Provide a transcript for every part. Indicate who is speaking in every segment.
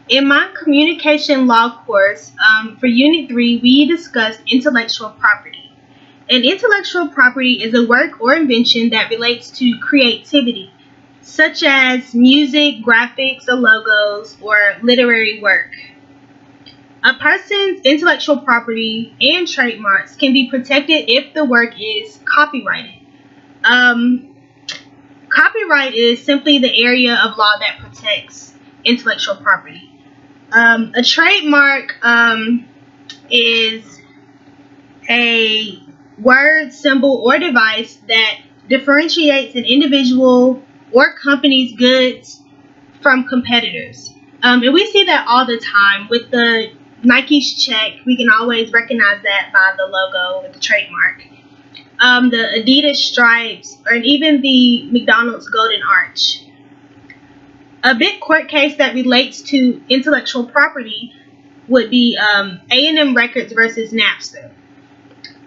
Speaker 1: In my communication law course, for Unit 3, we discussed intellectual property. And intellectual property is a work or invention that relates to creativity, such as music, graphics, or logos, or literary work. A person's intellectual property and trademarks can be protected if the work is copyrighted. Um, Copyright is simply the area of law that protects intellectual property. A trademark is a word, symbol, or device that differentiates an individual or company's goods from competitors. And we see that all the time with the Nike's check. We can always recognize that by the logo with the trademark. The Adidas stripes, or even the McDonald's golden arch. A big court case that relates to intellectual property would be A&M Records versus Napster.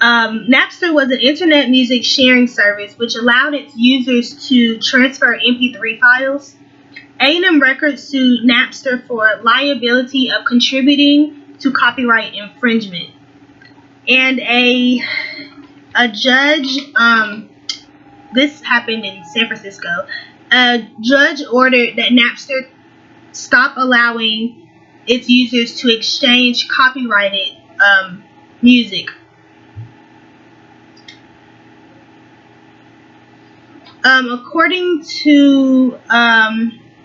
Speaker 1: Napster was an internet music sharing service which allowed its users to transfer MP3 files. A&M Records sued Napster for liability of contributing to copyright infringement. And a judge, this happened in San Francisco, a judge ordered that Napster stop allowing its users to exchange copyrighted music. According to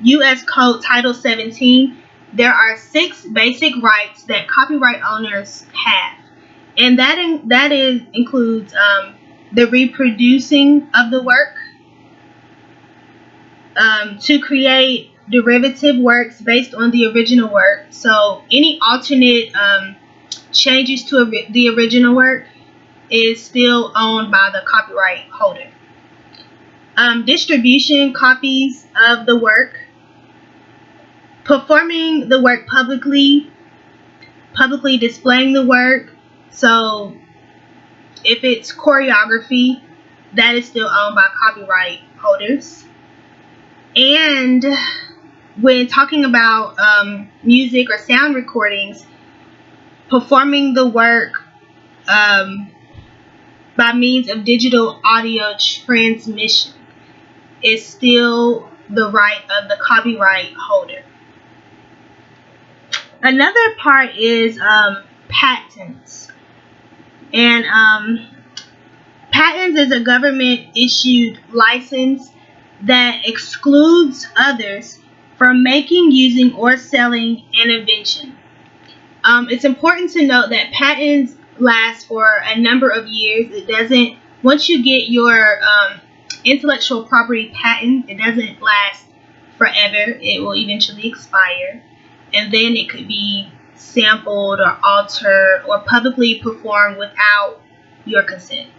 Speaker 1: U.S. Code Title 17, there are 6 basic rights that copyright owners have, and that includes the reproducing of the work, to create derivative works based on the original work. So any alternate changes to the original work is still owned by the copyright holder. Distribution copies of the work, performing the work publicly displaying the work. So if it's choreography, that is still owned by copyright holders. And when talking about music or sound recordings, performing the work by means of digital audio transmission is still the right of the copyright holder. Another part is patents. And patents is a government issued license that excludes others from making, using, or selling an invention. It's important to note that patents last for a number of years. It doesn't, once you get your intellectual property patent, it doesn't last forever. It will eventually expire, and then it could be sampled or altered or publicly performed without your consent.